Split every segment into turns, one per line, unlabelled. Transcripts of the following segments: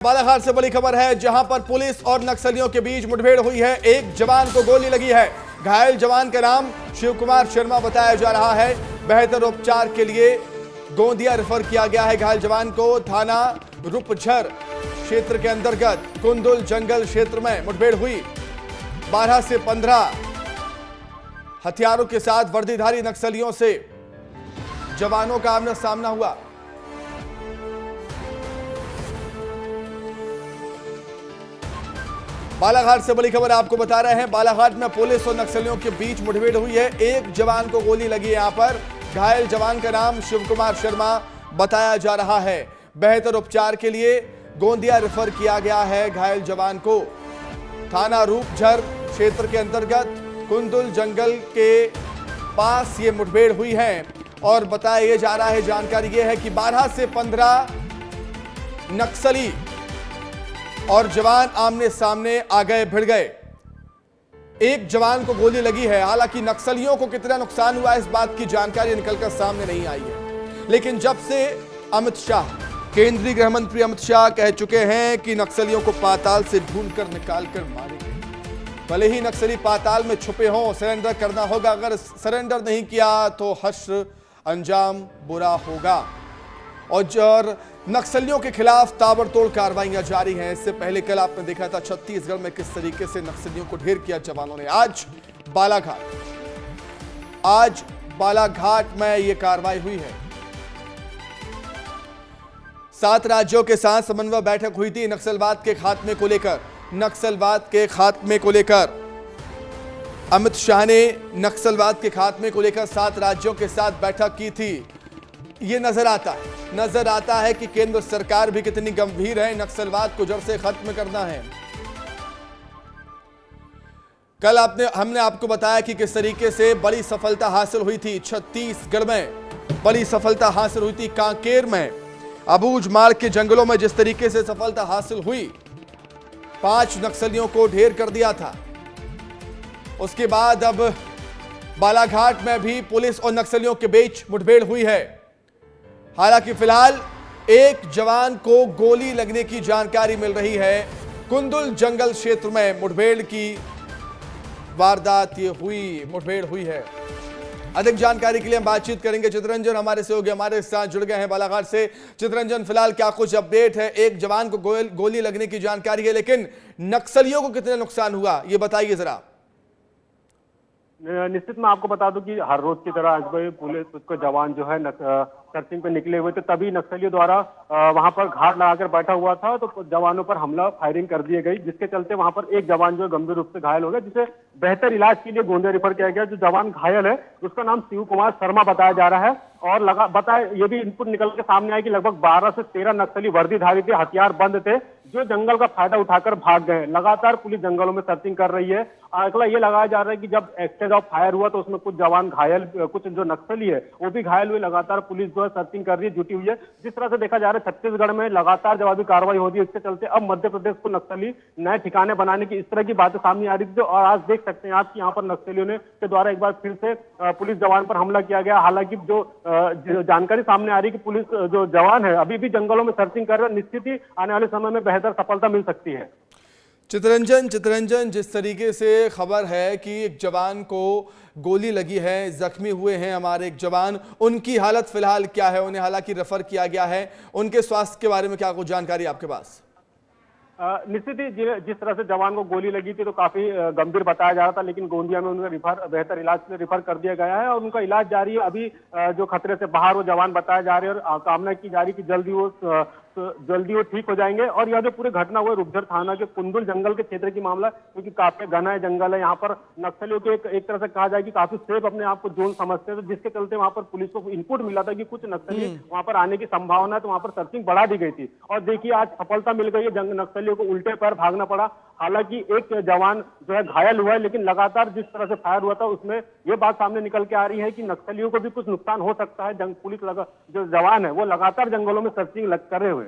बालाघाट से बड़ी खबर है, जहां पर पुलिस और नक्सलियों के बीच मुठभेड़ हुई है। एक जवान को गोली लगी है। घायल जवान का नाम शिव कुमार शर्मा बताया जा रहा है। बेहतर उपचार के लिए गोंदिया रेफर किया गया है। घायल जवान को थाना रूपझर क्षेत्र के अंतर्गत कुंदुल जंगल क्षेत्र में मुठभेड़ हुई। 12 से 15 हथियारों के साथ वर्दीधारी नक्सलियों से जवानों का आमना सामना हुआ। बालाघाट से बड़ी खबर आपको बता रहे हैं। बालाघाट में पुलिस और नक्सलियों के बीच मुठभेड़ हुई है। एक जवान को गोली लगी है। यहां पर घायल जवान का नाम शिव कुमार शर्मा बताया जा रहा है। बेहतर उपचार के लिए गोंदिया रेफर किया गया है। घायल जवान को थाना रूपझर क्षेत्र के अंतर्गत कुंदुल जंगल के पास ये मुठभेड़ हुई है और बताया जा रहा है, जानकारी ये है कि 12 से 15 नक्सली और जवान आमने सामने आ गए, भिड़ गए। एक जवान को गोली लगी है। हालांकि नक्सलियों को कितना नुकसान हुआ इस बात की जानकारी निकलकर सामने नहीं आई है। लेकिन जब से अमित शाह, केंद्रीय गृह मंत्री अमित शाह कह चुके हैं कि नक्सलियों को पाताल से ढूंढकर निकालकर मारेंगे, भले ही नक्सली पाताल में छुपे हों, सरेंडर करना होगा। अगर सरेंडर नहीं किया तो हश्र अंजाम बुरा होगा। और नक्सलियों के खिलाफ ताबड़तोड़ कार्रवाइयां जारी हैं। इससे पहले कल आपने देखा था छत्तीसगढ़ में किस तरीके से नक्सलियों को ढेर किया जवानों ने। आज बालाघाट में यह कार्रवाई हुई है। 7 राज्यों के साथ समन्वय बैठक हुई थी नक्सलवाद के खात्मे को लेकर। अमित शाह ने नक्सलवाद के खात्मे को लेकर 7 राज्यों के साथ बैठक की थी। ये नजर आता है कि केंद्र सरकार भी कितनी गंभीर है। नक्सलवाद को जड़ से खत्म करना है। कल हमने आपको बताया कि किस तरीके से बड़ी सफलता हासिल हुई थी छत्तीसगढ़ में। बड़ी सफलता हासिल हुई थी कांकेर में, अबूझ मार्ग के जंगलों में जिस तरीके से सफलता हासिल हुई। 5 नक्सलियों को ढेर कर दिया था। उसके बाद अब बालाघाट में भी पुलिस और नक्सलियों के बीच मुठभेड़ हुई है। हालांकि फिलहाल एक जवान को गोली लगने की जानकारी मिल रही है। कुंदुल जंगल क्षेत्र में मुठभेड़ की वारदात मुठभेड़ हुई है। अधिक जानकारी के लिए हम बातचीत करेंगे। चितरंजन हमारे सहयोगी हमारे साथ जुड़ गए हैं बालाघाट से। चितरंजन, फिलहाल क्या कुछ अपडेट है? एक जवान को गोली लगने की जानकारी है, लेकिन नक्सलियों को कितना नुकसान हुआ ये बताइए जरा।
निश्चित मैं आपको बता दूं कि हर रोज की तरह आज भी पुलिस उसको जवान जो है सर्चिंग पे निकले हुए थे। तभी नक्सलियों द्वारा वहां पर घाट लगाकर बैठा हुआ था, तो जवानों पर हमला फायरिंग कर दी गई, जिसके चलते वहां पर एक जवान जो गंभीर रूप से घायल हो गया, जिसे बेहतर इलाज के लिए गोंदिया रेफर किया गया। जो जवान घायल है उसका नाम शिव कुमार शर्मा बताया जा रहा है। और ये भी इनपुट निकल के सामने आया कि लगभग 12 से 13 नक्सली वर्दीधारी थे, हथियार बंद थे, जो जंगल का फायदा उठाकर भाग गए। लगातार पुलिस जंगलों में सर्चिंग कर रही है। आंकड़ा ये लगाया जा रहा है कि जब एक्सचेंज ऑफ फायर हुआ तो उसमें कुछ जवान घायल, कुछ जो नक्सली है वो भी घायल हुए। लगातार पुलिस जो है सर्चिंग कर रही है, जुटी हुई है। जिस तरह से देखा जा रहा है छत्तीसगढ़ में लगातार जवाबी कार्रवाई हो रही है, इसके चलते अब मध्य प्रदेश को नक्सली नए ठिकाने बनाने की इस तरह की बातें सामने आ रही थी। और आज देख सकते हैं आप कि यहाँ पर नक्सलियों के द्वारा एक बार फिर से पुलिस जवान पर हमला किया गया। हालांकि जो जानकारी सामने आ रही है कि पुलिस जो जवान है अभी भी जंगलों में सर्चिंग कर रहे हैं। निश्चित ही आने वाले समय में बेहतर सफलता मिल सकती है।
चितरंजन, जिस तरीके से खबर है कि एक जवान को गोली लगी है, जख्मी हुए हैं हमारे एक जवान, उनकी हालत फिलहाल क्या है? उन्हें हालांकि रेफर किया गया है। उनके स्वास्थ्य के बारे में क्या कुछ जानकारी आपके पास?
निश्चित ही जिस तरह से जवान को गोली लगी थी तो काफी गंभीर बताया जा रहा था, लेकिन गोंदिया में उन्हें बेहतर इलाज के लिए रिफर कर दिया गया है और उनका इलाज जारी है। अभी जो खतरे से बाहर वो जवान बताया जा रहे हैं और कामना की जा रही कि जल्दी वो ठीक हो जाएंगे। और यह जो पूरी घटना हुई रूपझर थाना के कुंदुल जंगल के क्षेत्र की मामला, क्योंकि काफी घना जंगल है। यहाँ पर नक्सलियों के एक तरह से कहा जाए कि काफी सेफ अपने आप को जोन समझते हैं, तो जिसके चलते वहां पर पुलिस को इनपुट मिला था कि कुछ नक्सली वहां पर आने की संभावना है, तो वहां पर सर्चिंग बढ़ा दी गई थी। और देखिए आज सफलता मिल गई है। नक्सलियों को उल्टे पैर भागना पड़ा। हालांकि एक जवान जो है घायल हुआ है, लेकिन लगातार जिस तरह से फायर हुआ था उसमें यह बात सामने निकल के आ रही है कि नक्सलियों को भी कुछ नुकसान हो सकता है। पुलिस जो जवान है वो लगातार जंगलों में सर्चिंग कर रहे हुए।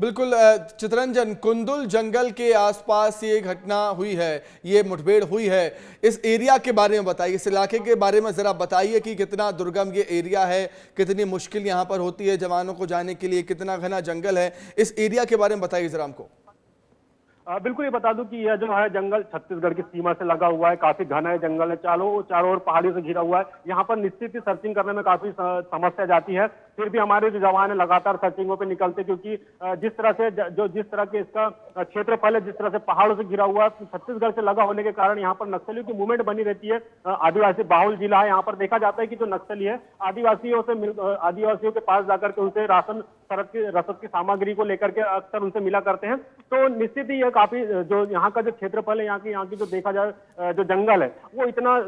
बिल्कुल चितरंजन, कुंदुल जंगल के आसपास ये घटना हुई है, ये मुठभेड़ हुई है। इस एरिया के बारे में बताइए, इस इलाके के बारे में जरा बताइए कि कितना दुर्गम ये एरिया है, कितनी मुश्किल यहाँ पर होती है जवानों को जाने के लिए, कितना घना जंगल है। इस एरिया के बारे में बताइए जरा हमको।
बिल्कुल, ये बता दूं कि यह जो है जंगल छत्तीसगढ़ की सीमा से लगा हुआ है, काफी घना है जंगल है, चारों ओर पहाड़ियों से घिरा हुआ है। यहाँ पर निश्चित ही सर्चिंग करने में काफी समस्या जाती है, फिर भी हमारे जो जवान है लगातार सर्चिंगों पे निकलते, क्योंकि जिस तरह के इसका क्षेत्रफल है, जिस तरह से पहाड़ों से घिरा हुआ है, छत्तीसगढ़ से लगा होने के कारण यहाँ पर नक्सलियों की मूवमेंट बनी रहती है। आदिवासी बाहुल जिला है, यहाँ पर देखा जाता है कि जो नक्सली है आदिवासियों के पास जाकर के उनसे राशन रसद की सामग्री को लेकर के अक्सर उनसे मिला करते हैं। तो निश्चित ही यह काफी जो यहाँ का जो क्षेत्रफल है, यहाँ की जो देखा जाए जो जंगल है वो इतना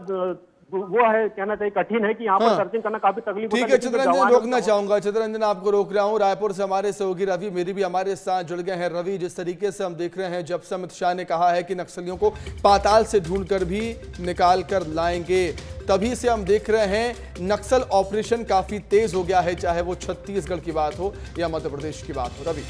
वो है, कहना चाहिए कठिन है कि यहाँ पर सर्चिंग करना काफी तकलीफ होता है।
ठीक है चितरंजन, रोकना चाहूंगा। चितरंजन, आपको रोक रहा हूँ। रायपुर से हमारे सहयोगी रवि मेरी भी हमारे साथ जुड़ गए हैं। रवि, जिस तरीके से हम देख रहे हैं, जब से अमित शाह ने कहा है कि नक्सलियों को पाताल से ढूंढकर भी निकाल कर लाएंगे, तभी से हम देख रहे हैं नक्सल ऑपरेशन काफी तेज हो गया है, चाहे वो छत्तीसगढ़ की बात हो या मध्य प्रदेश की बात हो। रवि,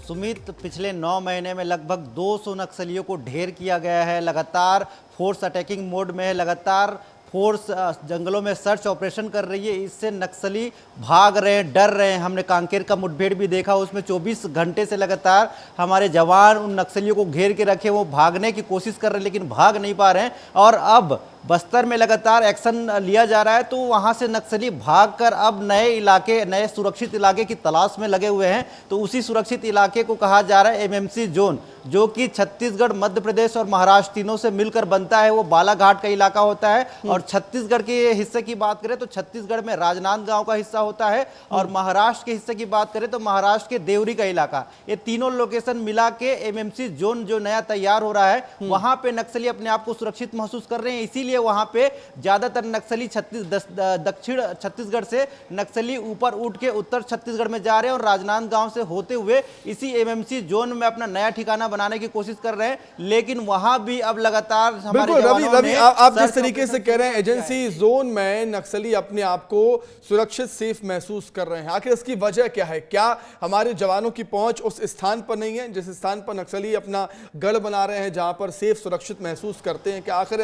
सुमित, पिछले 9 महीने में लगभग 200 नक्सलियों को ढेर किया गया है। लगातार फोर्स अटैकिंग मोड में है, लगातार फोर्स जंगलों में सर्च ऑपरेशन कर रही है। इससे नक्सली भाग रहे हैं, डर रहे हैं। हमने कांकेर का मुठभेड़ भी देखा, उसमें 24 घंटे से लगातार हमारे जवान उन नक्सलियों को घेर के रखे, वो भागने की कोशिश कर रहे हैं लेकिन भाग नहीं पा रहे हैं। और अब बस्तर में लगातार एक्शन लिया जा रहा है, तो वहाँ से नक्सली भागकर अब नए सुरक्षित इलाके की तलाश में लगे हुए हैं। तो उसी सुरक्षित इलाके को कहा जा रहा है एमएमसी जोन, जो कि छत्तीसगढ़, मध्य प्रदेश और महाराष्ट्र तीनों से मिलकर बनता है। वो बालाघाट का इलाका होता है। और छत्तीसगढ़ के हिस्से की बात करें तो छत्तीसगढ़ में राजनांदगांव का हिस्सा होता है, और महाराष्ट्र के हिस्से की बात करें तो महाराष्ट्र के देवरी का इलाका। ये तीनों लोकेशन मिला के एमएमसी जोन जो नया तैयार हो रहा है, वहां पे नक्सली अपने आप को सुरक्षित महसूस कर रहे हैं। इसीलिए वहां पे ज्यादातर नक्सली दक्षिण छत्तीसगढ़ से नक्सली ऊपर उठ के उत्तर छत्तीसगढ़ में जा रहे हैं और राजनांदगांव से होते हुए इसी एमएमसी जोन में अपना नया ठिकाना बनाने की कोशिश कर रहे हैं। लेकिन वहां भी अब लगातार हमारे
रवि, आप जिस तरीके से कह रहे हैं एजेंसी जोन में नक्सली अपने आप को सुरक्षित, सेफ महसूस कर रहे हैं, आखिर इसकी वजह क्या है? क्या हमारे जवानों की पहुंच उस स्थान पर नहीं है जिस स्थान पर नक्सली अपना गढ़ बना रहे हैं, जहां पर सेफ सुरक्षित महसूस करते हैं? क्या आखिर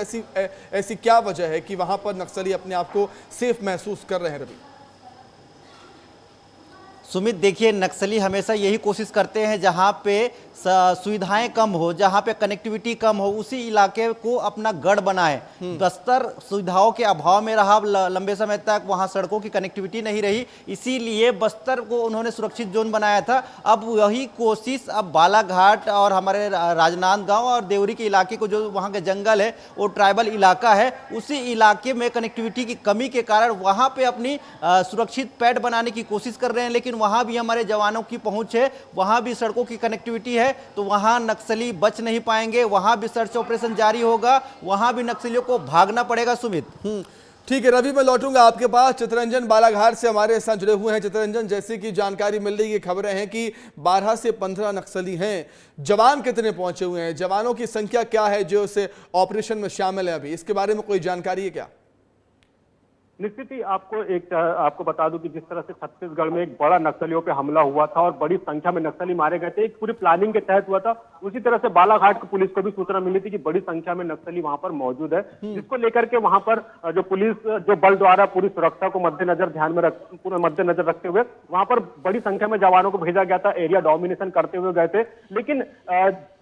ऐसी क्या वजह है कि वहां पर नक्सली अपने आप को सेफ महसूस कर रहे हैं? रवि,
सुमित, देखिए, नक्सली हमेशा यही कोशिश करते हैं जहां पे सुविधाएं कम हो, जहां पे कनेक्टिविटी कम हो, उसी इलाके को अपना गढ़ बनाए। बस्तर सुविधाओं के अभाव में रहा लंबे समय तक, वहां सड़कों की कनेक्टिविटी नहीं रही, इसीलिए बस्तर को उन्होंने सुरक्षित जोन बनाया था। अब वही कोशिश अब बालाघाट और हमारे राजनांदगांव और देवरी के इलाके को, जो वहां के जंगल है, वो ट्राइबल इलाका है, उसी इलाके में कनेक्टिविटी की कमी के कारण वहां पे अपनी सुरक्षित पैड बनाने की कोशिश कर रहे हैं। लेकिन वहां भी हमारे जवानों की पहुंच है, वहां भी सड़कों की कनेक्टिविटी है, तो वहां नक्सली बच नहीं पाएंगे। वहां भी सर्च ऑपरेशन जारी होगा, वहां भी नक्सलियों को भागना पड़ेगा। सुमित,
ठीक है रवि, मैं लौटूंगा आपके पास। चितरंजन बालाघाट से हमारे साथ जुड़े हुए हैं। चितरंजन, जैसे कि जानकारी मिल रही है, खबरें हैं कि 12 से 15 नक्सली हैं। जवान कितने पहुंचे हुए हैं? जवानों की संख्या क्या है जो इस ऑपरेशन में शामिल है? अभी इसके बारे में कोई जानकारी है क्या?
निश्चित ही आपको बता दूं कि जिस तरह से छत्तीसगढ़ में एक बड़ा नक्सलियों पे हमला हुआ था और बड़ी संख्या में नक्सली मारे गए थे, एक पूरी प्लानिंग के तहत हुआ था। उसी तरह से बालाघाट की पुलिस को भी सूचना मिली थी कि बड़ी संख्या में नक्सली वहां पर मौजूद है, जिसको लेकर के वहां पर जो पुलिस, जो बल द्वारा पूरी सुरक्षा को मद्देनजर रखते हुए वहां पर बड़ी संख्या में जवानों को भेजा गया था। एरिया डोमिनेशन करते हुए गए थे, लेकिन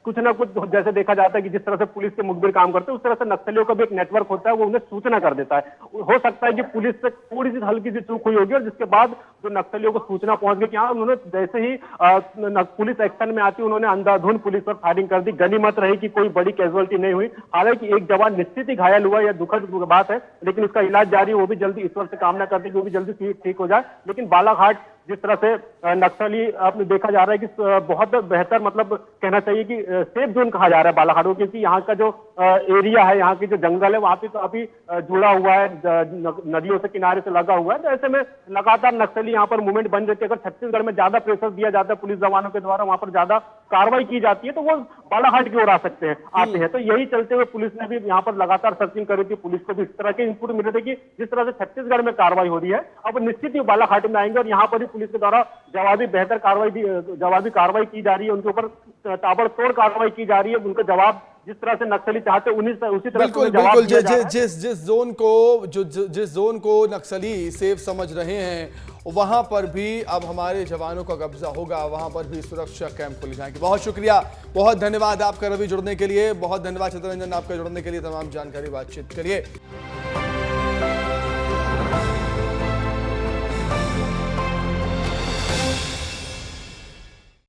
कुछ ना कुछ जैसे देखा जाता है कि जिस तरह से पुलिस के मुखबिर काम करते हैं, उस तरह से नक्सलियों का भी एक नेटवर्क होता है, वो उन्हें सूचना कर देता है। हो सकता है कि पुलिस से थोड़ी सी हल्की सी चूक हुई होगी और जिसके बाद जो नक्सलियों को सूचना पहुंच गई कि हाँ, उन्होंने जैसे ही पुलिस एक्शन में आती, उन्होंने अंधाधुंध पुलिस पर फायरिंग कर दी। गनीमत रही कि कोई बड़ी कैजुअलिटी नहीं हुई। हालांकि एक जवान निश्चित ही घायल हुआ, यह दुखद बात है, लेकिन उसका इलाज जारी है। वो भी जल्दी, ईश्वर से कामना करते हैं कि वो भी जल्दी ठीक हो जाए। लेकिन बालाघाट जिस तरह से नक्सली आपने देखा जा रहा है कि बहुत बेहतर, मतलब कहना चाहिए कि सेफ जोन कहा जा रहा है बालाघाट को, क्योंकि यहाँ का जो एरिया है, यहाँ की जो जंगल है वहाँ पे काफी जुड़ा हुआ है, नदियों से किनारे से लगा हुआ है। तो ऐसे में लगातार नक्सली यहाँ पर मूवमेंट बन रहती है। अगर छत्तीसगढ़ में ज्यादा प्रेशर दिया जाता है पुलिस जवानों के द्वारा, वहाँ पर ज्यादा कार्रवाई की जाती है, तो वो बालाघाट की ओर आते हैं। तो यही चलते हुए पुलिस ने भी यहाँ पर लगातार सर्चिंग कर रही थी। पुलिस को भी इस तरह के इनपुट मिले थे कि जिस तरह से छत्तीसगढ़ में कार्रवाई हो रही है, अब निश्चित ही बालाघाट में आएंगे और यहाँ पर भी पुलिस के द्वारा जवाबी कार्रवाई की जा रही है। उनके ऊपर ताबड़तोड़ कार्रवाई की जा रही है। उनका जवाब जिस तरह से नक्सली चाहते उसी तरह
बिल्कुल
से जवाब
बिल्कुल
दिया जा रहा है।
जिस जोन को नक्सली सेफ समझ रहे हैं वहां पर भी अब हमारे जवानों का कब्जा होगा, वहां पर भी सुरक्षा कैंप खुल जाएंगे। बहुत शुक्रिया, बहुत धन्यवाद आपका रवि जुड़ने के लिए, बहुत धन्यवाद चित्ररंजन आपका जुड़ने के लिए, तमाम जानकारी बातचीत के लिए।